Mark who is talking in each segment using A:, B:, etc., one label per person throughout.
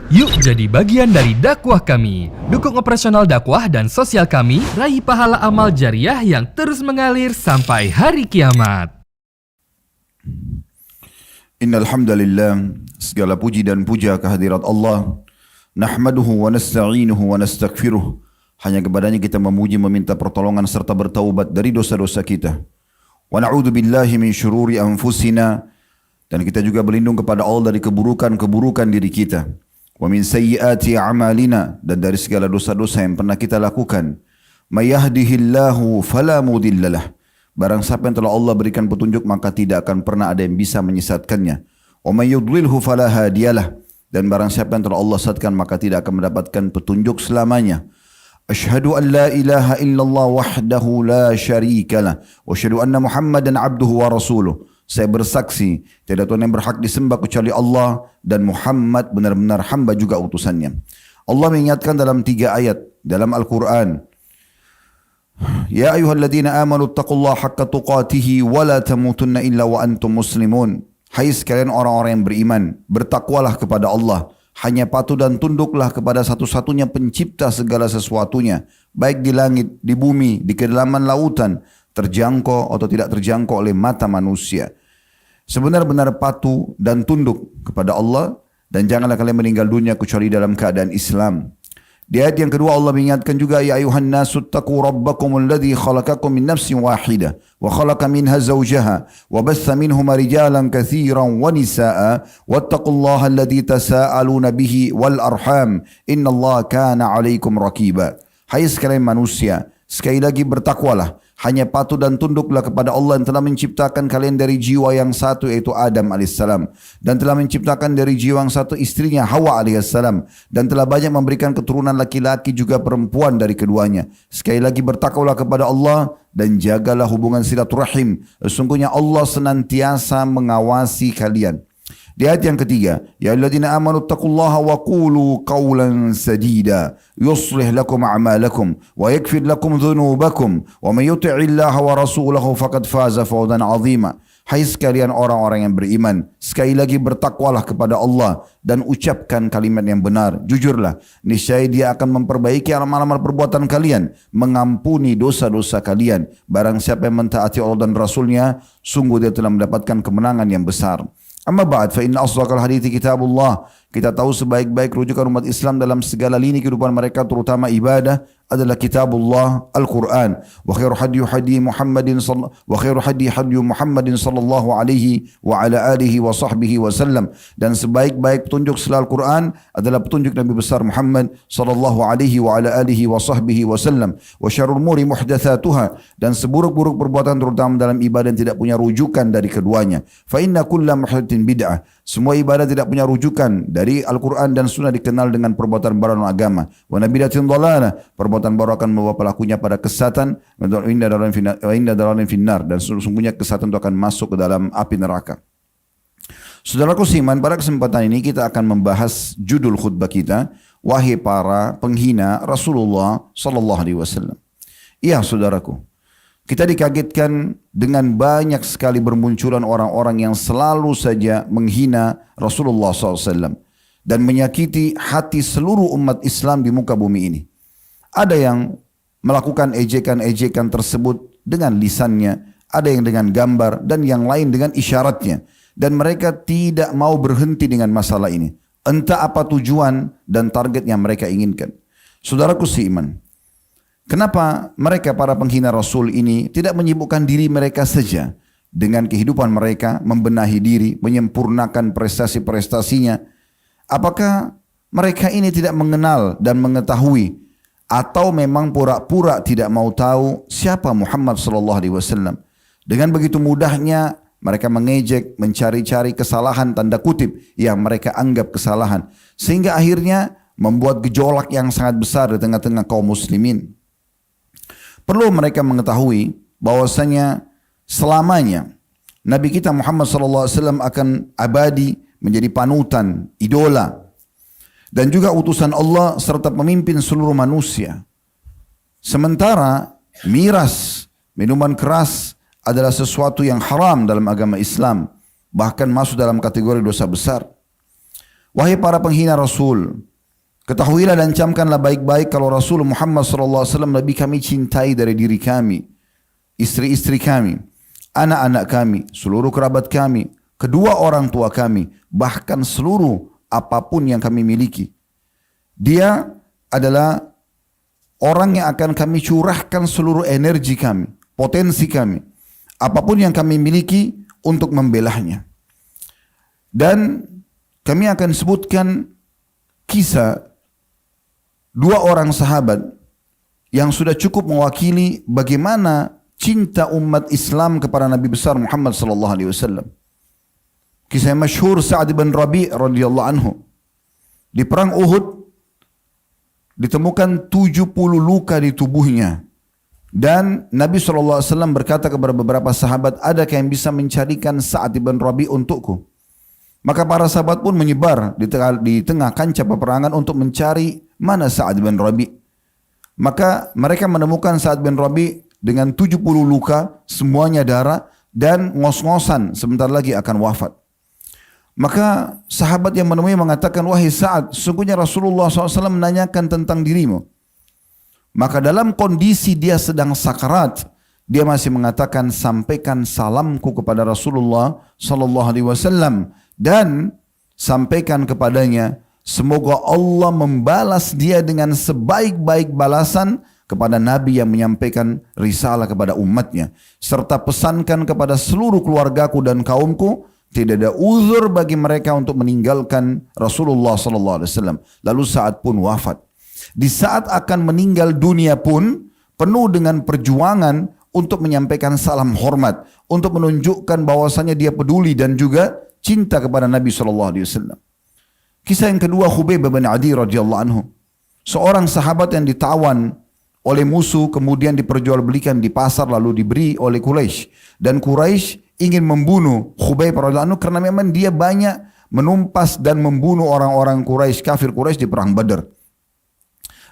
A: Yuk jadi bagian dari dakwah kami. Dukung operasional dakwah dan sosial kami, raih pahala amal jariah yang terus mengalir sampai hari kiamat.
B: Innal hamdalillah, segala puji dan puja kehadirat Allah. Nahmaduhu wa nasta'inuhu wa nastaghfiruh. Hanya kepadanya kita memuji, meminta pertolongan serta bertaubat dari dosa-dosa kita. Wa na'udzu billahi min syururi anfusina, dan kita juga berlindung kepada Allah dari keburukan-keburukan diri kita. Wa min sayyiati a'malina, dan dari segala dosa-dosa yang pernah kita lakukan. May yahdihillahu fala mudhillalah. Barang siapa yang telah Allah berikan petunjuk, maka tidak akan pernah ada yang bisa menyesatkannya. Wa may yudlilhu fala hadiyalah. Dan barang siapa yang telah Allah sesatkan, maka tidak akan mendapatkan petunjuk selamanya. Asyhadu an la ilaha illallah wahdahu la syarikalah. Wa asyhadu anna Muhammadan abduhu wa rasuluh. Saya bersaksi tiada Tuhan yang berhak disembah kecuali Allah, dan Muhammad benar-benar hamba juga utusannya. Allah mengingatkan dalam 3 ayat dalam Al-Quran. Ya ayyuhalladzina amanu taqullaha haqqa tuqatihi wa la tamutunna illa wa antum muslimun. Hai sekalian orang-orang yang beriman, bertakwalah kepada Allah. Hanya patuh dan tunduklah kepada satu-satunya pencipta segala sesuatunya, baik di langit, di bumi, di kedalaman lautan, terjangkau atau tidak terjangkau oleh mata manusia. Sebenar-benar patuh dan tunduk kepada Allah, dan janganlah kalian meninggal dunia kecuali dalam keadaan Islam. Di ayat yang kedua Allah mengingatkan juga, ya ayuhan nasu taqu rabbakum alladhi khalaqakum min nafsin wahidah wa khalaqa minha zawjaha wa batha minhuma rijalan katsiran wa nisaa wattaqullaha alladhi tasaaluna bihi wal arham innallaha kana 'alaikum raqiba. Hai sekalian manusia, sekali lagi bertakwalah, hanya patuh dan tunduklah kepada Allah yang telah menciptakan kalian dari jiwa yang satu, yaitu Adam alaihissalam, dan telah menciptakan dari jiwa yang satu istrinya Hawa alaihissalam, dan telah banyak memberikan keturunan laki-laki juga perempuan dari keduanya. Sekali lagi bertakwalah kepada Allah dan jagalah hubungan silaturahim. Sesungguhnya Allah senantiasa mengawasi kalian. Di ayat yang ketiga, ya alladzina amanu taqullaha wa qulu qawlan sadida yuslih lakum a'malakum wa yaghfir lakum dhunubakum wa may yuti'illaha wa rasulahu faqad faza fawzan 'azima. Hai sekalian orang-orang yang beriman, sekali lagi bertakwalah kepada Allah dan ucapkan kalimat yang benar. Jujurlah, niscaya Dia akan memperbaiki amal-amal perbuatan kalian, mengampuni dosa-dosa kalian. Barang siapa yang mentaati Allah dan Rasulnya, sungguh dia telah mendapatkan kemenangan yang besar. Amma ba'd, fa inna asdaqal hadithi kitabullah. Kita tahu sebaik-baik rujukan umat Islam dalam segala lini kehidupan mereka, terutama ibadah, adalah kitabullah, Al-Quran. Wa khairu hadi Muhammadin sallallahu alaihi wa ala alihi wa sahbihi wa sallam. Dan sebaik-baik petunjuk setelah Al-Quran adalah petunjuk Nabi besar Muhammad sallallahu alaihi wa ala alihi wa sahbihi wa sallam. Wa syarrul umuri muhdatsatuha, dan seburuk-buruk perbuatan terutama dalam ibadah yang tidak punya rujukan dari keduanya. Fa inna kulla muhdatsin bid'ah. Semua ibadah tidak punya rujukan dari Al-Quran dan Sunnah dikenal dengan perbuatan baru dalam agama. Wa nabidatin dhalalah, perbuatan baru akan membawa pelakunya pada kesesatan. Wa inna dalalan finnar, dan sesungguhnya kesesatan itu akan masuk ke dalam api neraka. Saudaraku seiman, pada kesempatan ini kita akan membahas judul khutbah kita, wahai para penghina Rasulullah sallallahu alaihi wasallam. Iya saudaraku, kita dikagetkan dengan banyak sekali bermunculan orang-orang yang selalu saja menghina Rasulullah SAW dan menyakiti hati seluruh umat Islam di muka bumi ini. Ada yang melakukan ejekan-ejekan tersebut dengan lisannya, ada yang dengan gambar, dan yang lain dengan isyaratnya. Dan mereka tidak mau berhenti dengan masalah ini. Entah apa tujuan dan target yang mereka inginkan. Saudaraku seiman, kenapa mereka para penghina Rasul ini tidak menyibukkan diri mereka saja dengan kehidupan mereka, membenahi diri, menyempurnakan prestasi-prestasinya? Apakah mereka ini tidak mengenal dan mengetahui, atau memang pura-pura tidak mau tahu siapa Muhammad sallallahu alaihi wasallam? Dengan begitu mudahnya mereka mengejek, mencari-cari kesalahan tanda kutip yang mereka anggap kesalahan, sehingga akhirnya membuat gejolak yang sangat besar di tengah-tengah kaum muslimin. Perlu mereka mengetahui bahwasanya selamanya Nabi kita Muhammad SAW akan abadi menjadi panutan, idola, dan juga utusan Allah serta pemimpin seluruh manusia. Sementara miras, minuman keras adalah sesuatu yang haram dalam agama Islam, bahkan masuk dalam kategori dosa besar. Wahai para penghina Rasul, ketahuilah dan camkanlah baik-baik kalau Rasul Muhammad SAW lebih kami cintai dari diri kami, istri-istri kami, anak-anak kami, seluruh kerabat kami, kedua orang tua kami, bahkan seluruh apapun yang kami miliki. Dia adalah orang yang akan kami curahkan seluruh energi kami, potensi kami, apapun yang kami miliki untuk membelahnya. Dan kami akan sebutkan kisah dua orang sahabat yang sudah cukup mewakili bagaimana cinta umat Islam kepada Nabi besar Muhammad sallallahu alaihi wasallam. Kisah yang masyhur Sa'ad bin Rabi' radhiyallahu anhu. Di perang Uhud ditemukan 70 luka di tubuhnya. Dan Nabi SAW berkata kepada beberapa sahabat, adakah yang bisa mencarikan Sa'ad bin Rabi' untukku? Maka para sahabat pun menyebar di tengah kancah peperangan untuk mencari mana Sa'ad bin Rabi'. Maka mereka menemukan Sa'ad bin Rabi' dengan 70 luka, semuanya darah, dan ngos-ngosan sebentar lagi akan wafat. Maka sahabat yang menemui mengatakan, wahai Sa'ad, sesungguhnya Rasulullah SAW menanyakan tentang dirimu. Maka dalam kondisi dia sedang sakarat, dia masih mengatakan, sampaikan salamku kepada Rasulullah SAW dan sampaikan kepadanya, semoga Allah membalas dia dengan sebaik-baik balasan kepada Nabi yang menyampaikan risalah kepada umatnya. Serta pesankan kepada seluruh keluargaku dan kaumku, tidak ada uzur bagi mereka untuk meninggalkan Rasulullah SAW. Lalu saat pun wafat. Di saat akan meninggal dunia pun penuh dengan perjuangan untuk menyampaikan salam hormat, untuk menunjukkan bahwasanya dia peduli dan juga cinta kepada Nabi SAW. Kisah yang kedua, Khubayb bin Adi radhiyallahu anhu, seorang sahabat yang ditawan oleh musuh, kemudian diperjualbelikan di pasar lalu diberi oleh Quraisy, dan Quraisy ingin membunuh Khubayb radhiyallahu anhu karena memang dia banyak menumpas dan membunuh orang-orang Quraisy, kafir Quraisy di perang Badar.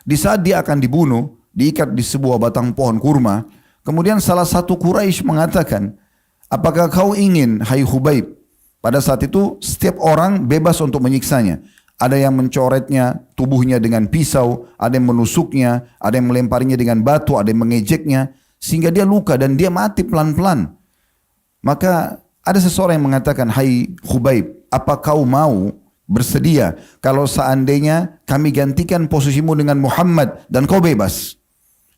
B: Di saat dia akan dibunuh, diikat di sebuah batang pohon kurma, kemudian salah satu Quraisy mengatakan, apakah kau ingin, hai Khubayb? Pada saat itu setiap orang bebas untuk menyiksanya. Ada yang mencoretnya tubuhnya dengan pisau, ada yang menusuknya, ada yang melemparinya dengan batu, ada yang mengejeknya, sehingga dia luka dan dia mati pelan-pelan. Maka ada seseorang yang mengatakan, hai Khubayb, apa kau mau bersedia kalau seandainya kami gantikan posisimu dengan Muhammad dan kau bebas?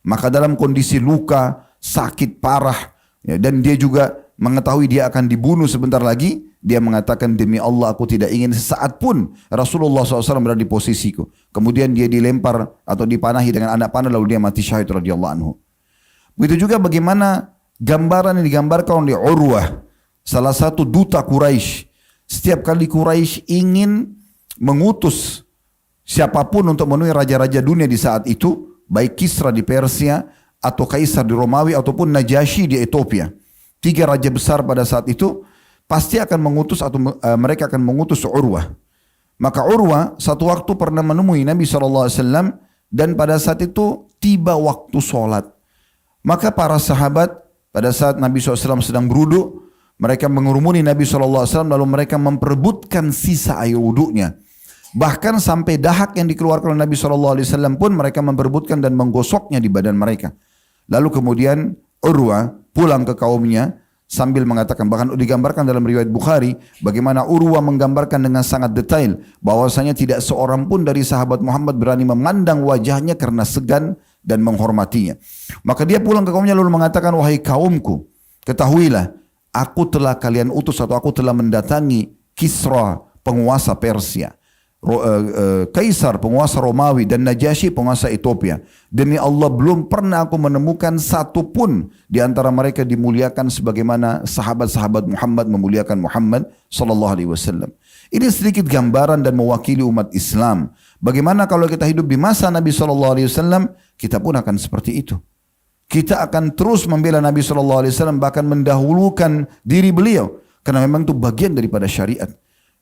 B: Maka dalam kondisi luka, sakit parah, ya, dan dia juga mengetahui dia akan dibunuh sebentar lagi, dia mengatakan, demi Allah aku tidak ingin sesaat pun Rasulullah SAW berada di posisiku. Kemudian dia dilempar atau dipanahi dengan anak panah lalu dia mati syahid radhiyallahu anhu. Begitu juga bagaimana gambaran yang digambarkan oleh Urwah, salah satu duta Quraisy. Setiap kali Quraisy ingin mengutus siapapun untuk menemui raja-raja dunia di saat itu, baik Kisra di Persia atau Kaisar di Romawi ataupun Najasyi di Ethiopia, 3 raja besar pada saat itu, pasti akan mengutus atau mereka akan mengutus Urwah. Maka Urwah satu waktu pernah menemui Nabi SAW dan pada saat itu tiba waktu sholat. Maka para sahabat pada saat Nabi SAW sedang berwudu, mereka mengurumuni Nabi SAW lalu mereka memperebutkan sisa air wudunya. Bahkan sampai dahak yang dikeluarkan oleh Nabi SAW pun mereka memperebutkan dan menggosoknya di badan mereka. Lalu kemudian Urwah pulang ke kaumnya sambil mengatakan, bahkan digambarkan dalam riwayat Bukhari bagaimana Urwah menggambarkan dengan sangat detail bahwasanya tidak seorang pun dari sahabat Muhammad berani memandang wajahnya karena segan dan menghormatinya. Maka dia pulang ke kaumnya lalu mengatakan, wahai kaumku, ketahuilah aku telah kalian utus atau aku telah mendatangi Kisra penguasa Persia, Kaisar penguasa Romawi, dan Najasyi penguasa Ethiopia. Demi Allah belum pernah aku menemukan satu pun di antara mereka dimuliakan sebagaimana sahabat-sahabat Muhammad memuliakan Muhammad sallallahu alaihi wasallam. Ini sedikit gambaran dan mewakili umat Islam. Bagaimana kalau kita hidup di masa Nabi sallallahu alaihi wasallam, kita pun akan seperti itu. Kita akan terus membela Nabi sallallahu alaihi wasallam, bahkan mendahulukan diri beliau karena memang itu bagian daripada syariat.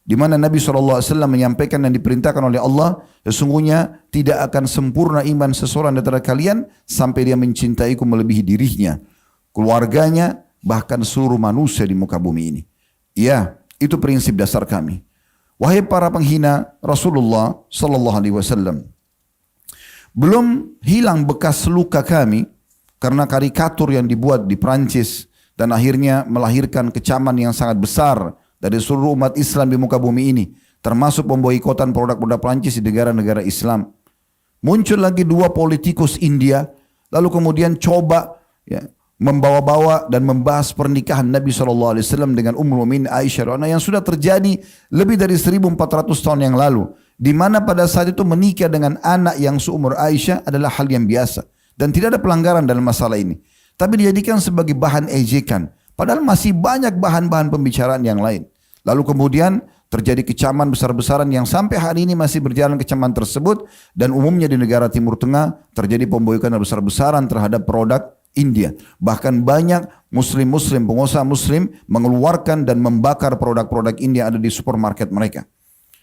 B: Di mana Nabi SAW menyampaikan dan diperintahkan oleh Allah, sesungguhnya tidak akan sempurna iman seseorang antara kalian sampai dia mencintaiku melebihi dirinya, keluarganya, bahkan seluruh manusia di muka bumi ini. Ya, itu prinsip dasar kami. Wahai para penghina Rasulullah sallallahu alaihi wasallam, belum hilang bekas luka kami karena karikatur yang dibuat di Prancis dan akhirnya melahirkan kecaman yang sangat besar dari seluruh umat Islam di muka bumi ini, termasuk pemboikotan produk-produk Prancis di negara-negara Islam. Muncul lagi dua politikus India, lalu kemudian coba membawa-bawa dan membahas pernikahan Nabi SAW dengan Ummul Mukminin Aisyah yang sudah terjadi lebih dari 1400 tahun yang lalu, di mana pada saat itu menikah dengan anak yang seumur Aisyah adalah hal yang biasa dan tidak ada pelanggaran dalam masalah ini, tapi dijadikan sebagai bahan ejekan, padahal masih banyak bahan-bahan pembicaraan yang lain. Lalu kemudian terjadi kecaman besar-besaran yang sampai hari ini masih berjalan kecaman tersebut, dan umumnya di negara Timur Tengah terjadi pemboikotan besar-besaran terhadap produk India. Bahkan banyak muslim-muslim, pengusaha muslim mengeluarkan dan membakar produk-produk India ada di supermarket mereka.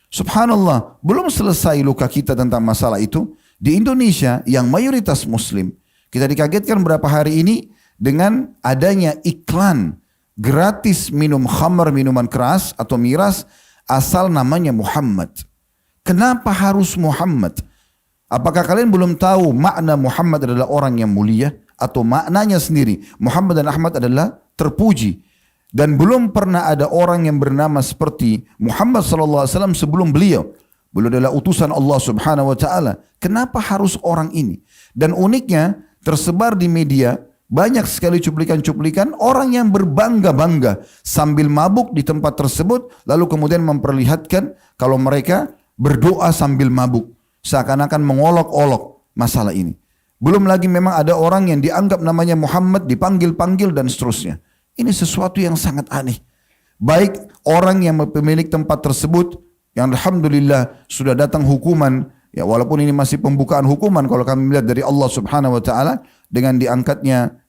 B: Subhanallah, belum selesai luka kita tentang masalah itu. Di Indonesia yang mayoritas muslim, kita dikagetkan beberapa hari ini dengan adanya iklan gratis minum khamar, minuman keras atau miras asal namanya Muhammad. Kenapa harus Muhammad? Apakah kalian belum tahu makna Muhammad adalah orang yang mulia? Atau maknanya sendiri, Muhammad dan Ahmad adalah terpuji, dan belum pernah ada orang yang bernama seperti Muhammad SAW sebelum beliau. Beliau adalah utusan Allah Subhanahu wa taala. Kenapa harus orang ini? Dan uniknya tersebar di media banyak sekali cuplikan-cuplikan orang yang berbangga-bangga sambil mabuk di tempat tersebut, lalu kemudian memperlihatkan kalau mereka berdoa sambil mabuk, seakan-akan mengolok-olok masalah ini. Belum lagi memang ada orang yang dianggap namanya Muhammad dipanggil-panggil dan seterusnya. Ini sesuatu yang sangat aneh. Baik orang yang pemilik tempat tersebut yang alhamdulillah sudah datang hukuman, ya walaupun ini masih pembukaan hukuman kalau kami melihat dari Allah Subhanahu wa taala dengan diangkatnya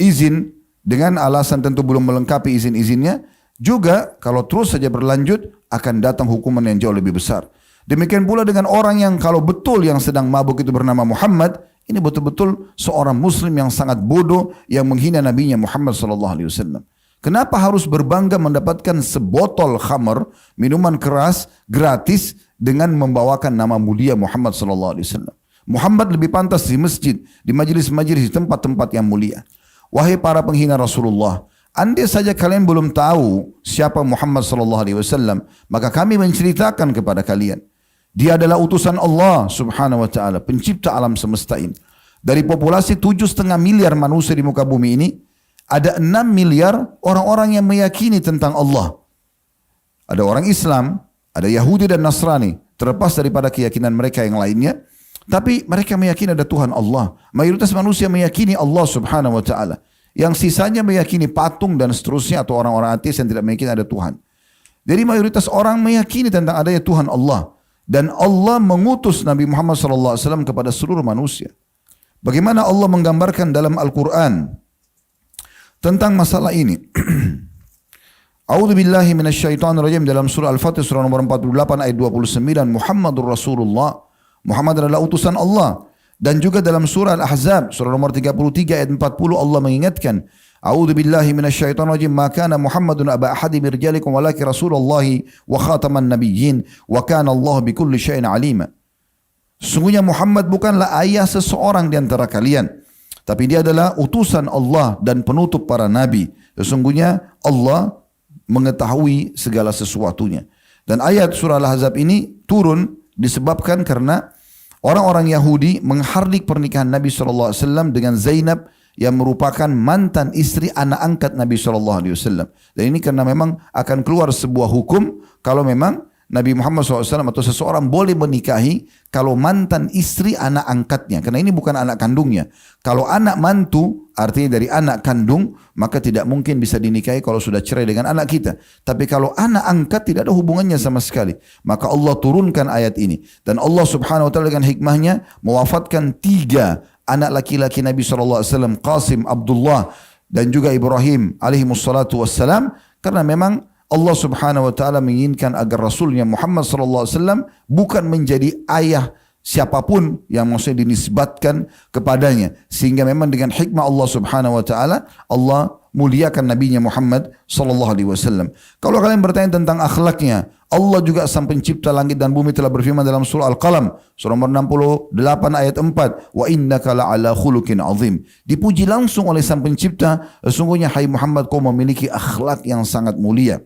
B: izin dengan alasan tentu belum melengkapi izin-izinnya, juga kalau terus saja berlanjut akan datang hukuman yang jauh lebih besar. Demikian pula dengan orang yang kalau betul yang sedang mabuk itu bernama Muhammad, ini betul-betul seorang muslim yang sangat bodoh yang menghina nabinya Muhammad SAW. Kenapa harus berbangga mendapatkan sebotol khamar, minuman keras gratis dengan membawakan nama mulia Muhammad SAW? Muhammad lebih pantas di masjid, di majelis-majelis, di tempat-tempat yang mulia. Wahai para penghina Rasulullah, andai saja kalian belum tahu siapa Muhammad SAW, maka kami menceritakan kepada kalian. Dia adalah utusan Allah Subhanahu wa taala, pencipta alam semesta ini. Dari populasi 7,5 miliar manusia di muka bumi ini, ada 6 miliar orang-orang yang meyakini tentang Allah. Ada orang Islam, ada Yahudi dan Nasrani, terlepas daripada keyakinan mereka yang lainnya, tapi mereka meyakini ada Tuhan Allah. Mayoritas manusia meyakini Allah Subhanahu wa taala. Yang sisanya meyakini patung dan seterusnya, atau orang-orang ateis yang tidak meyakini ada Tuhan. Jadi mayoritas orang meyakini tentang adanya Tuhan Allah. Dan Allah mengutus Nabi Muhammad SAW kepada seluruh manusia. Bagaimana Allah menggambarkan dalam Al-Quran tentang masalah ini. A'udzu billahi minasyaitonir rajim, dalam surah Al-Fatih surah nomor 48 ayat 29, Muhammadur Rasulullah. Muhammad adalah utusan Allah. Dan juga dalam surah Al-Ahzab surah nomor 33 ayat 40 Allah mengingatkan, A'udzu billahi minasyaitonir rajim, ma kana Muhammadun aba ahadin min rijalikum walakin Rasulullah wa khataman nabiyyin wa kana Allah bikulli syai'in alima. Sesungguhnya Muhammad bukanlah ayah seseorang di antara kalian, tapi dia adalah utusan Allah dan penutup para nabi. Sesungguhnya Allah mengetahui segala sesuatunya. Dan ayat surah Al-Ahzab ini turun disebabkan karena orang-orang Yahudi menghardik pernikahan Nabi SAW dengan Zainab yang merupakan mantan istri anak angkat Nabi SAW. Dan ini karena memang akan keluar sebuah hukum kalau memang Nabi Muhammad SAW atau seseorang boleh menikahi kalau mantan istri anak angkatnya. Karena ini bukan anak kandungnya. Kalau anak mantu artinya dari anak kandung, maka tidak mungkin bisa dinikahi kalau sudah cerai dengan anak kita. Tapi kalau anak angkat tidak ada hubungannya sama sekali. Maka Allah turunkan ayat ini. Dan Allah Subhanahu wa taala dengan hikmahnya mewafatkan 3 anak laki-laki Nabi SAW, Qasim, Abdullah dan juga Ibrahim alaihimussalatu wassalam, karena memang Allah Subhanahu wa taala menginginkan agar Rasulnya Muhammad SAW bukan menjadi ayah siapapun yang maksudnya dinisbatkan kepadanya. Sehingga memang dengan hikmah Allah subhanahu wa ta'ala, Allah muliakan nabinya Muhammad sallallahu alaihi wasallam. Kalau kalian bertanya tentang akhlaknya, Allah juga sang pencipta langit dan bumi telah berfirman dalam surah Al-Qalam, surah nomor 68 ayat 4, wa innaka la'ala khuluqin azim. Dipuji langsung oleh sang pencipta, sesungguhnya hai Muhammad kau memiliki akhlak yang sangat mulia.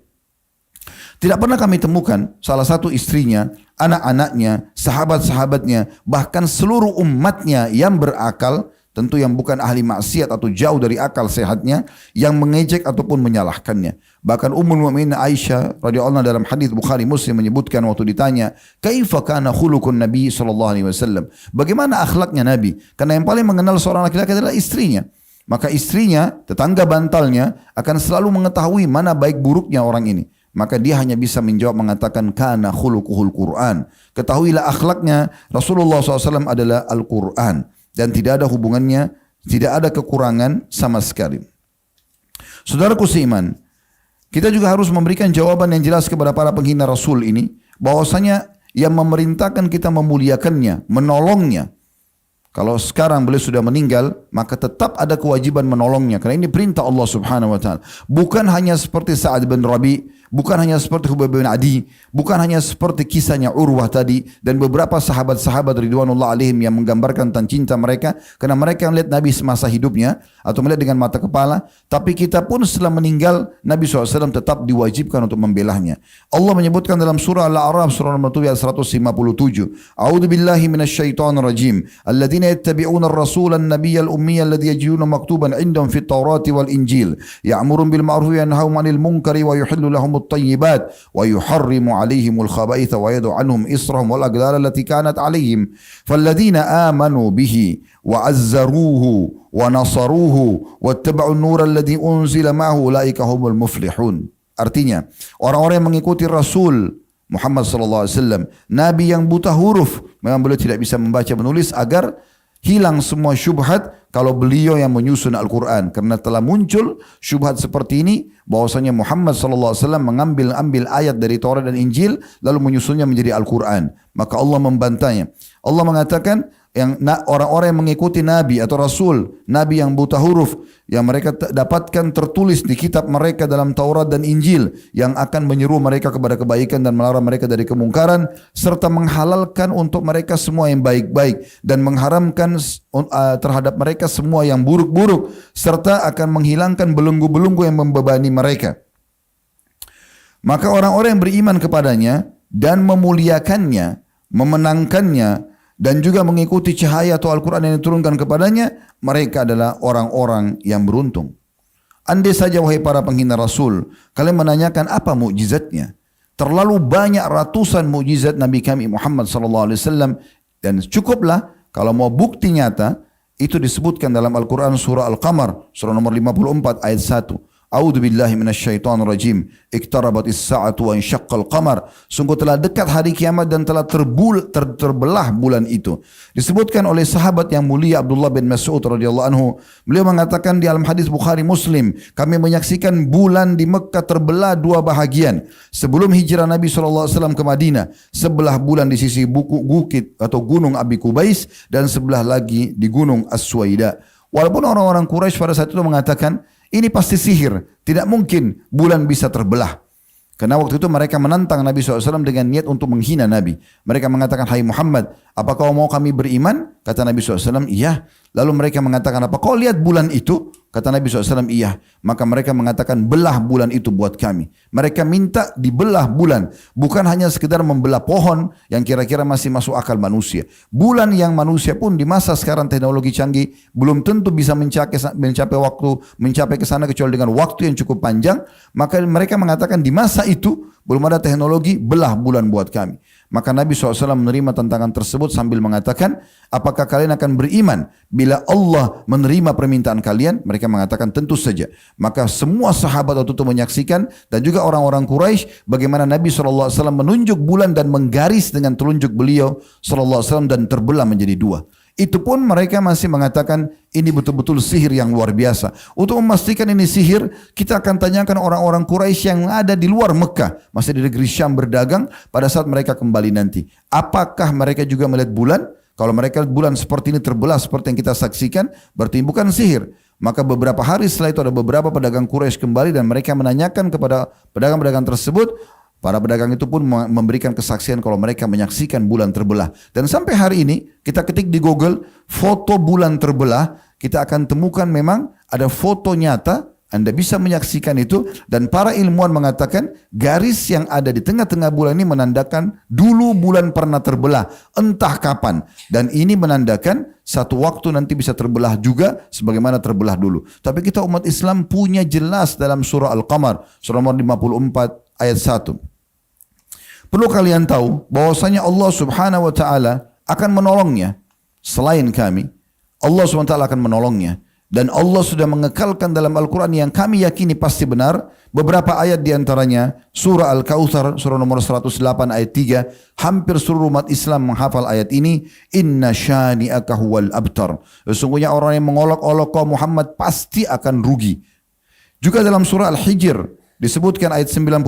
B: Tidak pernah kami temukan salah satu istrinya, anak-anaknya, sahabat-sahabatnya, bahkan seluruh umatnya yang berakal, tentu yang bukan ahli maksiat atau jauh dari akal sehatnya, yang mengejek ataupun menyalahkannya. Bahkan Ummul Mukminin Aisyah radhiyallahu anha dalam hadis Bukhari Muslim menyebutkan waktu ditanya, "Kaifa kana khuluqun Nabi sallallahu alaihi wasallam?" Bagaimana akhlaknya Nabi? Karena yang paling mengenal seorang laki-laki adalah istrinya. Maka istrinya, tetangga bantalnya akan selalu mengetahui mana baik buruknya orang ini. Maka dia hanya bisa menjawab mengatakan kana khuluquhul Quran. Ketahuilah akhlaknya Rasulullah SAW adalah Al-Quran. Dan tidak ada hubungannya, tidak ada kekurangan sama sekali. Saudaraku seiman, kita juga harus memberikan jawaban yang jelas kepada para penghina Rasul ini, bahwasanya yang memerintahkan kita memuliakannya, menolongnya. Kalau sekarang beliau sudah meninggal, maka tetap ada kewajiban menolongnya. Karena ini perintah Allah subhanahu wa ta'ala. Bukan hanya seperti Sa'ad bin Rabi, bukan hanya seperti Hubayb bin Adi, bukan hanya seperti kisahnya Urwah tadi, dan beberapa sahabat-sahabat ridwanullah alaihim yang menggambarkan tentang cinta mereka, karena mereka melihat Nabi semasa hidupnya, atau melihat dengan mata kepala, tapi kita pun setelah meninggal, Nabi SAW tetap diwajibkan untuk membelahnya. Allah menyebutkan dalam surah Al-A'raf, surah nomor 7 ayat 157, A'udhu billahi minasyaitonir rajim, الذين يتبعون الرسول النبي الأمي الذي يجدونه مكتوبا عندهم في التوراة والإنجيل يأمرون بالمعروف وينهون عن المنكر ويحل لهم الطيبات ويحرم عليهم الخبائث ويضع عنهم إصرهم والأغلال التي كانت عليهم فالذين آمنوا به وعزروه ونصروه واتبعوا النور الذي أنزل معه أولئك هم المفلحون. Artinya, orang-orang yang mengikuti Rasul Muhammad sallallahu alaihi wasallam, nabi yang buta huruf, memang beliau tidak bisa membaca menulis, agar hilang semua syubhat kalau beliau yang menyusun Al-Quran. Karena telah muncul syubhat seperti ini, bahwasanya Muhammad sallallahu alaihi wasallam mengambil ayat dari Taurat dan Injil lalu menyusunnya menjadi Al-Quran. Maka Allah membantahnya. Allah mengatakan yang orang-orang yang mengikuti Nabi atau Rasul, Nabi yang buta huruf, yang mereka dapatkan tertulis di kitab mereka dalam Taurat dan Injil, yang akan menyeru mereka kepada kebaikan dan melarang mereka dari kemungkaran, serta menghalalkan untuk mereka semua yang baik-baik dan mengharamkan terhadap mereka semua yang buruk-buruk, serta akan menghilangkan belenggu-belenggu yang membebani mereka. Maka orang-orang yang beriman kepadanya dan memuliakannya, memenangkannya, dan juga mengikuti cahaya atau Al-Quran yang diturunkan kepadanya, mereka adalah orang-orang yang beruntung. Andai saja wahai para penghina Rasul, kalian menanyakan apa mukjizatnya. Terlalu banyak ratusan mukjizat Nabi kami Muhammad SAW, dan cukuplah kalau mau bukti nyata, itu disebutkan dalam Al-Quran surah Al-Qamar, surah nomor 54 ayat 1. A'udzu billahi minasyaitonir rajim. Iqtarabatis sa'atu wa insyaqqal qamar. Sungguh telah dekat hari kiamat dan telah terbelah bulan itu. Disebutkan oleh sahabat yang mulia Abdullah bin Mas'ud radhiyallahu anhu. Beliau mengatakan di dalam hadis Bukhari Muslim, kami menyaksikan bulan di Mekah terbelah dua bahagian. Sebelum hijrah Nabi SAW ke Madinah, sebelah bulan di sisi bukit atau gunung Abi Kubais dan sebelah lagi di gunung As-Suwaida. Walaupun orang-orang Quraisy pada saat itu mengatakan, ini pasti sihir, tidak mungkin bulan bisa terbelah. Karena waktu itu mereka menantang Nabi SAW dengan niat untuk menghina Nabi. Mereka mengatakan, hai Muhammad, apa kau mau kami beriman? Kata Nabi SAW, iya. Lalu mereka mengatakan, apa kau lihat bulan itu? Kata Nabi SAW, iya. Maka mereka mengatakan, belah bulan itu buat kami. Mereka minta dibelah bulan. Bukan hanya sekedar membelah pohon yang kira-kira masih masuk akal manusia. Bulan yang manusia pun di masa sekarang teknologi canggih belum tentu bisa mencapai ke sana kecuali dengan waktu yang cukup panjang. Maka mereka mengatakan di masa itu belum ada teknologi, belah bulan buat kami. Maka Nabi SAW menerima tantangan tersebut sambil mengatakan, apakah kalian akan beriman bila Allah menerima permintaan kalian? Mereka mengatakan tentu saja. Maka semua sahabat waktu itu menyaksikan dan juga orang-orang Quraisy bagaimana Nabi SAW menunjuk bulan dan menggaris dengan telunjuk beliau SAW dan terbelah menjadi dua. Itu pun mereka masih mengatakan ini betul-betul sihir yang luar biasa. Untuk memastikan ini sihir, kita akan tanyakan orang-orang Quraisy yang ada di luar Mekah, masih di negeri Syam berdagang pada saat mereka kembali nanti. Apakah mereka juga melihat bulan? Kalau mereka lihat bulan seperti ini terbelah seperti yang kita saksikan, berarti bukan sihir. Maka beberapa hari setelah itu ada beberapa pedagang Quraisy kembali dan mereka menanyakan kepada pedagang-pedagang tersebut. Para pedagang itu pun memberikan kesaksian kalau mereka menyaksikan bulan terbelah. Dan sampai hari ini kita ketik di Google foto bulan terbelah, kita akan temukan memang ada foto nyata, Anda bisa menyaksikan itu. Dan para ilmuwan mengatakan garis yang ada di tengah-tengah bulan ini menandakan dulu bulan pernah terbelah, entah kapan. Dan ini menandakan satu waktu nanti bisa terbelah juga sebagaimana terbelah dulu. Tapi kita umat Islam punya jelas dalam surah Al-Qamar, surah nomor 54 ayat 1. Perlu kalian tahu bahwasanya Allah Subhanahu wa taala akan menolongnya selain kami. Allah Subhanahu wa taala akan menolongnya dan Allah sudah mengekalkan dalam Al-Qur'an yang kami yakini pasti benar. Beberapa ayat diantaranya surah Al-Kautsar surah nomor 108 ayat 3, hampir seluruh umat Islam menghafal ayat ini. Inna syani'aka huwal abtar. Sesungguhnya orang yang mengolok-olok kau Muhammad pasti akan rugi. Juga dalam surah Al-Hijr disebutkan ayat 95,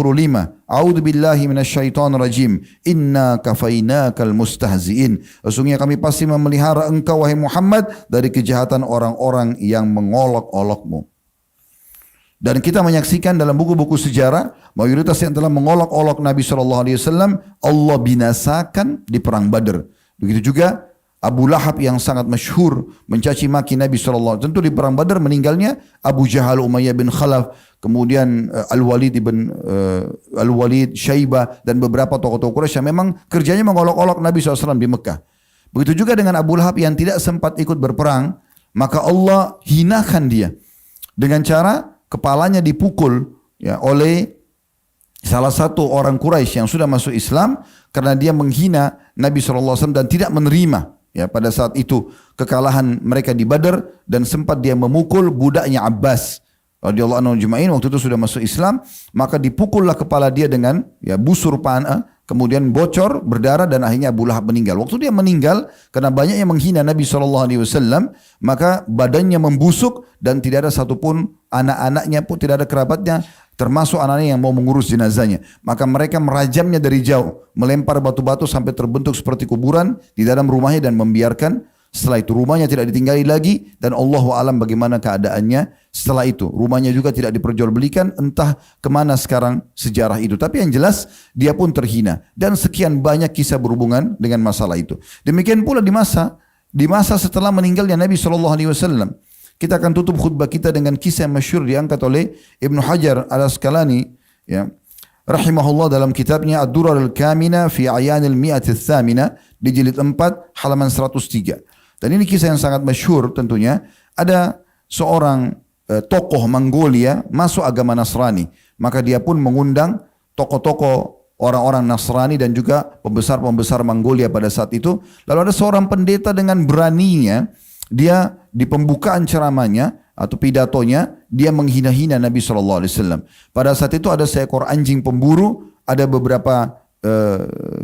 B: A'udzu billahi minasyaitonir rajim. Inna kafainakal mustahziin. Sesungguhnya kami pasti memelihara engkau wahai Muhammad dari kejahatan orang-orang yang mengolok-olokmu. Dan kita menyaksikan dalam buku-buku sejarah mayoritas yang telah mengolok-olok Nabi SAW Allah binasakan di perang Badar. Begitu juga Abu Lahab yang sangat masyhur mencaci maki Nabi SAW. Tentu di perang Badar meninggalnya Abu Jahal, Umayyah bin Khalaf, kemudian Al-Walid, Syaibah dan beberapa tokoh-tokoh Quraisy yang memang kerjanya mengolok-olok Nabi SAW di Mekah. Begitu juga dengan Abu Lahab yang tidak sempat ikut berperang, maka Allah hinakan dia dengan cara kepalanya dipukul ya, oleh salah satu orang Quraisy yang sudah masuk Islam karena dia menghina Nabi SAW dan tidak menerima. Ya, pada saat itu kekalahan mereka di Badar dan sempat dia memukul budaknya Abbas radhiyallahu anhu ajma'in, waktu itu sudah masuk Islam, maka dipukullah kepala dia dengan ya busur panah, kemudian bocor, berdarah dan akhirnya Abu Lahab meninggal. Waktu dia meninggal karena banyak yang menghina Nabi SAW, maka badannya membusuk dan tidak ada satupun anak-anaknya pun, tidak ada kerabatnya termasuk anaknya yang mau mengurus jenazahnya. Maka mereka merajamnya dari jauh, melempar batu-batu sampai terbentuk seperti kuburan di dalam rumahnya dan membiarkan. Setelah itu rumahnya tidak ditinggali lagi dan Allahu alam bagaimana keadaannya setelah itu. Rumahnya juga tidak diperjualbelikan, entah kemana sekarang sejarah itu. Tapi yang jelas dia pun terhina dan sekian banyak kisah berhubungan dengan masalah itu. Demikian pula di masa setelah meninggalnya Nabi SAW. Kita akan tutup khutbah kita dengan kisah yang masyhur diangkat oleh Ibnu Hajar Al-Asqalani ya, rahimahullah dalam kitabnya Ad-Durar Al-Kamina fi Ayanil Mi'at Ats-Tsamina di jilid 4 halaman 103. Dan ini kisah yang sangat masyhur tentunya. Ada seorang tokoh Mongolia masuk agama Nasrani. Maka dia pun mengundang tokoh-tokoh orang-orang Nasrani dan juga pembesar-pembesar Mongolia pada saat itu. Lalu ada seorang pendeta dengan beraninya, dia di pembukaan ceramahnya atau pidatonya, dia menghina-hina Nabi SAW. Pada saat itu ada seekor anjing pemburu, ada beberapa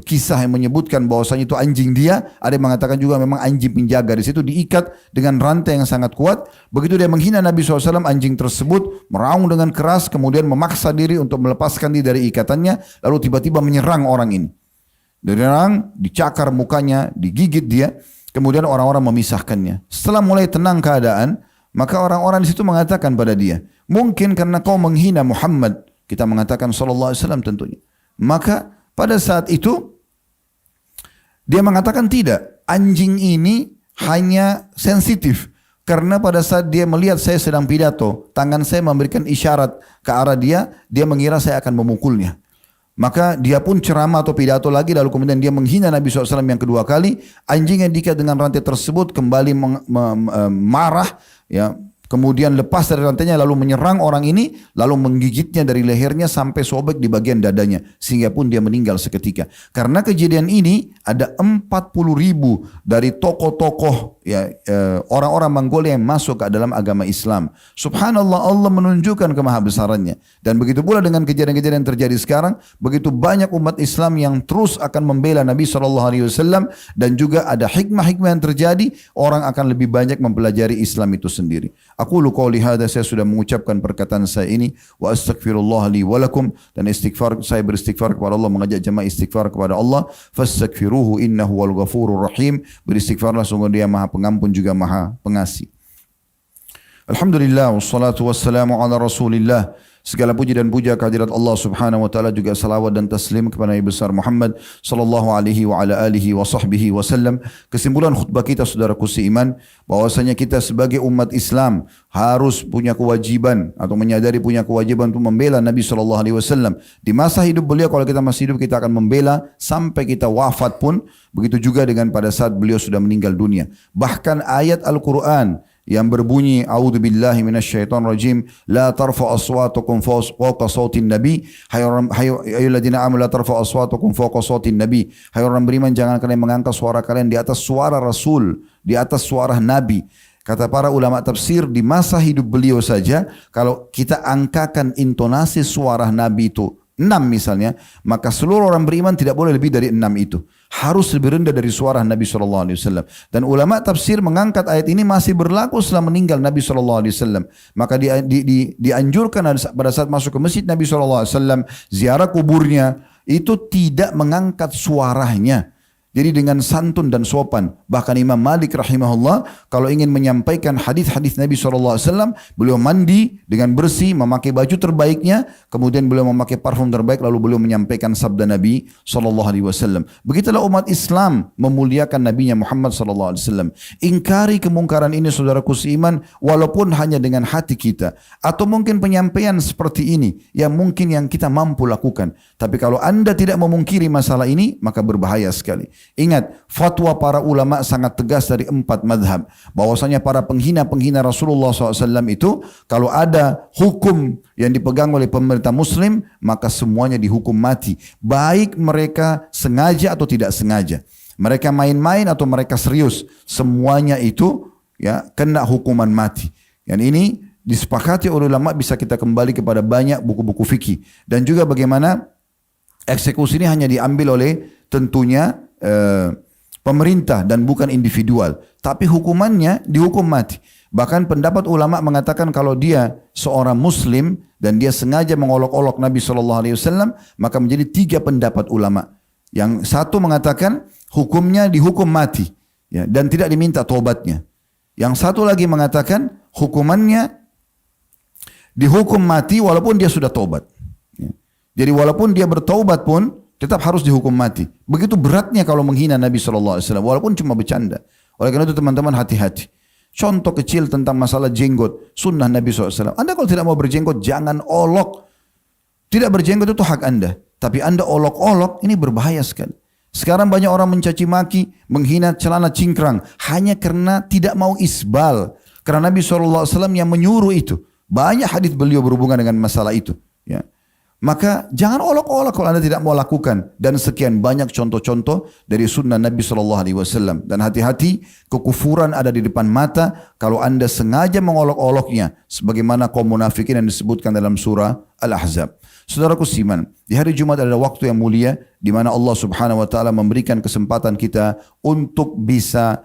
B: kisah yang menyebutkan bahwasanya itu anjing dia, ada yang mengatakan juga memang anjing penjaga. Di situ diikat dengan rantai yang sangat kuat. Begitu dia menghina Nabi SAW, anjing tersebut meraung dengan keras, kemudian memaksa diri untuk melepaskan diri dari ikatannya, lalu tiba-tiba menyerang orang ini. Menyerang, dicakar mukanya, digigit dia, kemudian orang-orang memisahkannya. Setelah mulai tenang keadaan, maka orang-orang di situ mengatakan pada dia, mungkin karena kau menghina Muhammad, kita mengatakan sallallahu alaihi wasallam tentunya. Maka pada saat itu dia mengatakan tidak, anjing ini hanya sensitif karena pada saat dia melihat saya sedang pidato, tangan saya memberikan isyarat ke arah dia, dia mengira saya akan memukulnya. Maka dia pun ceramah atau pidato lagi, lalu kemudian dia menghina Nabi SAW yang kedua kali. Anjing yang diikat dengan rantai tersebut kembali marah, ya, kemudian lepas dari rantainya lalu menyerang orang ini, lalu menggigitnya dari lehernya sampai sobek di bagian dadanya, sehingga pun dia meninggal seketika. Karena kejadian ini ada 40.000 dari tokoh-tokoh ya, orang-orang Mongolia yang masuk ke dalam agama Islam. Subhanallah, Allah menunjukkan kemahabesarannya. Dan begitu pula dengan kejadian-kejadian yang terjadi sekarang, begitu banyak umat Islam yang terus akan membela Nabi SAW, dan juga ada hikmah-hikmah yang terjadi, orang akan lebih banyak mempelajari Islam itu sendiri. Aku qouli hadza, saya sudah mengucapkan perkataan saya ini, wa astaghfirullah li wa lakum, dan istighfar, saya beristighfar kepada Allah, mengajak jemaah istighfar kepada Allah, fastaghfiruhu innahu wal ghafurur rahim, beristighfarlah sungguh dia Maha Pengampun juga Maha Pengasih. Alhamdulillah wassalatu wassalamu ala Rasulillah. Segala puji dan puja kehadirat Allah Subhanahu wa taala, juga salawat dan taslim kepada Nabi besar Muhammad sallallahu alaihi wa ala alihi wa sahbihi wasallam. Kesimpulan khutbah kita saudaraku seiman, bahwasanya kita sebagai umat Islam harus punya kewajiban atau menyadari punya kewajiban untuk membela Nabi sallallahu alaihi wasallam. Di masa hidup beliau, kalau kita masih hidup kita akan membela sampai kita wafat pun. Begitu juga dengan pada saat beliau sudah meninggal dunia. Bahkan ayat Al-Quran yang berbunyi a'udzubillahi minasyaitonir rajim, la tarfa'u aswatakum fawqa sautin nabi, hai ayyuhalladzina amanu la tarfa'u aswatakum fawqa sautin nabi, hai orang beriman jangan kalian mengangkat suara kalian di atas suara Rasul, di atas suara Nabi. Kata para ulama tafsir, di masa hidup beliau saja kalau kita angkakan intonasi suara Nabi itu 6 misalnya, maka seluruh orang beriman tidak boleh lebih dari 6 itu. Harus lebih rendah dari suara Nabi SAW. Dan ulama tafsir mengangkat ayat ini masih berlaku setelah meninggal Nabi SAW. Maka dianjurkan pada saat masuk ke masjid Nabi SAW, ziarah kuburnya, itu tidak mengangkat suaranya. Jadi dengan santun dan sopan. Bahkan Imam Malik rahimahullah kalau ingin menyampaikan hadis-hadis Nabi SAW, beliau mandi dengan bersih, memakai baju terbaiknya, kemudian beliau memakai parfum terbaik, lalu beliau menyampaikan sabda Nabi SAW. Begitulah umat Islam memuliakan Nabinya Muhammad SAW. Ingkari kemungkaran ini saudaraku seiman, walaupun hanya dengan hati kita. Atau mungkin penyampaian seperti ini yang mungkin yang kita mampu lakukan. Tapi kalau anda tidak memungkiri masalah ini, maka berbahaya sekali. Ingat, fatwa para ulama sangat tegas dari 4 madhab. Bahwasanya para penghina-penghina Rasulullah SAW itu, kalau ada hukum yang dipegang oleh pemerintah muslim, maka semuanya dihukum mati. Baik mereka sengaja atau tidak sengaja. Mereka main-main atau mereka serius. Semuanya itu ya kena hukuman mati. Dan ini disepakati oleh ulama, bisa kita kembali kepada banyak buku-buku fikih. Dan juga bagaimana eksekusi ini hanya diambil oleh tentunya pemerintah dan bukan individual, tapi hukumannya dihukum mati. Bahkan pendapat ulama mengatakan kalau dia seorang muslim dan dia sengaja mengolok-olok Nabi SAW, maka menjadi 3 pendapat ulama. Yang satu mengatakan hukumnya dihukum mati ya, dan tidak diminta tobatnya. Yang satu lagi mengatakan hukumannya dihukum mati walaupun dia sudah tobat ya. Jadi walaupun dia bertaubat pun tetap harus dihukum mati. Begitu beratnya kalau menghina Nabi SAW, walaupun cuma bercanda. Oleh karena itu teman-teman hati-hati. Contoh kecil tentang masalah jenggot, sunnah Nabi SAW. Anda kalau tidak mau berjenggot, jangan olok. Tidak berjenggot itu hak Anda. Tapi Anda olok-olok, ini berbahaya sekali. Sekarang banyak orang mencaci maki, menghina celana cingkrang, hanya karena tidak mau isbal. Karena Nabi SAW yang menyuruh itu. Banyak hadis beliau berhubungan dengan masalah itu. Ya. Maka jangan olok-olok kalau anda tidak mau lakukan. Dan sekian banyak contoh-contoh dari sunnah Nabi SAW. Dan hati-hati, kekufuran ada di depan mata kalau anda sengaja mengolok-oloknya. Sebagaimana kaum munafikin yang disebutkan dalam surah Al-Ahzab. Saudaraku seiman, di hari Jumat adalah waktu yang mulia di mana Allah Subhanahu wa taala memberikan kesempatan kita untuk bisa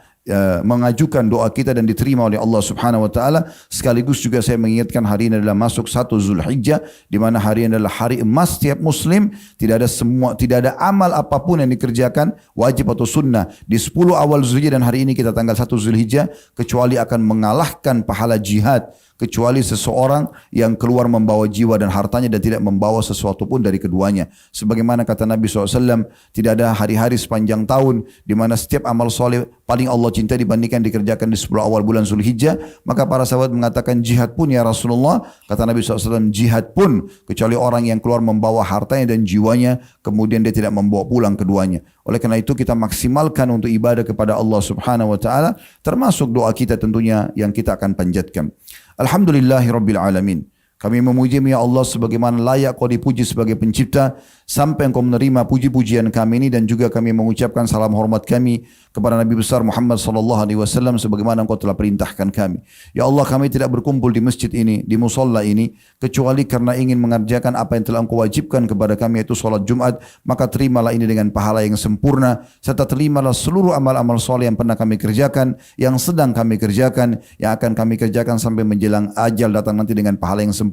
B: mengajukan doa kita dan diterima oleh Allah Subhanahu wa taala. Sekaligus juga saya mengingatkan hari ini adalah masuk 1 Zulhijjah, di mana hari ini adalah hari emas setiap muslim. Tidak ada amal apapun yang dikerjakan wajib atau sunnah di 10 awal Zulhijjah, dan hari ini kita tanggal 1 Zulhijjah, kecuali akan mengalahkan pahala jihad, kecuali seseorang yang keluar membawa jiwa dan hartanya dan tidak membawa sesuatu pun dari keduanya. Sebagaimana kata Nabi SAW, tidak ada hari-hari sepanjang tahun di mana setiap amal soleh paling Allah cinta dibandingkan dikerjakan di 10 awal bulan Zulhijjah. Maka para sahabat mengatakan, jihad pun ya Rasulullah. Kata Nabi SAW, jihad pun kecuali orang yang keluar membawa hartanya dan jiwanya, kemudian dia tidak membawa pulang keduanya. Oleh karena itu kita maksimalkan untuk ibadah kepada Allah Subhanahu wa taala, termasuk doa kita tentunya yang kita akan panjatkan. Alhamdulillahi Rabbil Alamin. Kami memuji-Mu ya Allah sebagaimana layak Kau dipuji sebagai pencipta, sampai Engkau menerima puji-pujian kami ini, dan juga kami mengucapkan salam hormat kami kepada Nabi besar Muhammad sallallahu alaihi wasallam sebagaimana Engkau telah perintahkan kami. Ya Allah, kami tidak berkumpul di masjid ini, di musalla ini, kecuali karena ingin mengerjakan apa yang telah Engkau wajibkan kepada kami, yaitu salat Jumat. Maka terimalah ini dengan pahala yang sempurna, serta terimalah seluruh amal-amal soleh yang pernah kami kerjakan, yang sedang kami kerjakan, yang akan kami kerjakan sampai menjelang ajal datang nanti dengan pahala yang sempurna.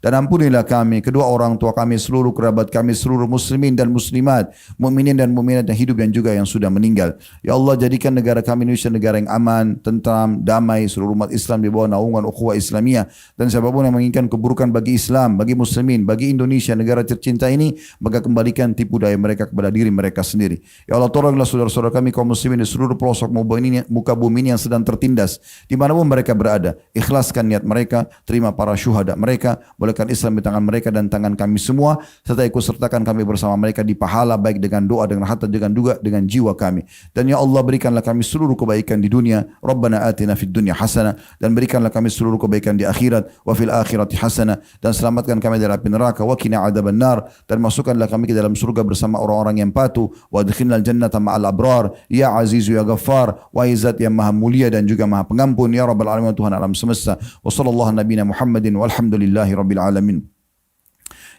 B: Dan ampunilah kami, kedua orang tua kami, seluruh kerabat kami, seluruh muslimin dan muslimat, mukminin dan mukminat yang hidup dan juga yang sudah meninggal. Ya Allah, jadikan negara kami Indonesia negara yang aman, tentram, damai, seluruh umat Islam di bawah naungan ukhuwah Islamiyah. Dan siapapun yang menginginkan keburukan bagi Islam, bagi muslimin, bagi Indonesia negara tercinta ini, maka kembalikan tipu daya mereka kepada diri mereka sendiri. Ya Allah, tolonglah saudara-saudara kami kaum muslimin di seluruh pelosok muka bumi ini yang sedang tertindas, dimanapun mereka berada. Ikhlaskan niat mereka, terima para syuhada mereka, bolehkan Islam di tangan mereka dan tangan kami semua, serta ikut sertakan kami bersama mereka di pahala, baik dengan doa, dengan harta, dengan juga dengan jiwa kami. Dan ya Allah, berikanlah kami seluruh kebaikan di dunia. Rabbana atina fid dunya hasanah, dan berikanlah kami seluruh kebaikan di akhirat. Wa fil akhirati hasanah, dan selamatkan kami dari api neraka. Wa qina adzabannar, dan masukkanlah kami ke dalam surga bersama orang-orang yang patuh. Wa adkhilnal jannata ma'al abrar. Ya Azizu ya Ghaffar, wa Izzat yang maha mulia dan juga maha pengampun. Ya Rabbal alamin, Tuhan alam semesta. Wa sallallahu nabiyana Muhammadin walhamdulillahi rabbil alamin.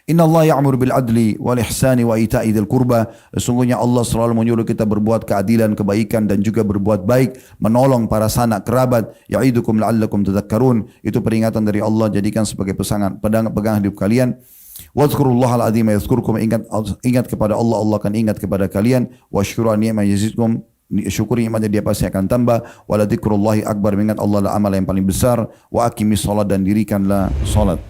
B: Inna Allah ya'mur bil adli wal ihsani wa ita'i dzil qurba. Sesungguhnya Allah selalu menyuruh kita berbuat keadilan, kebaikan, dan juga berbuat baik, menolong para sanak kerabat. Ya'idukum la'allakum tadhakkarun. Itu peringatan dari Allah, jadikan sebagai pegangan hidup kalian. Wadhkurullahal azim yadhkurkum. Ingat kepada Allah, Allah akan ingat kepada kalian. Washkuru ni'ma yazidkum. Syukuri nikmatnya, dia pasti akan tambah. Wala dzikrullahi akbar. Mengingat Allah adalah amal yang paling besar. Wa aqimis salat, dan dirikanlah salat.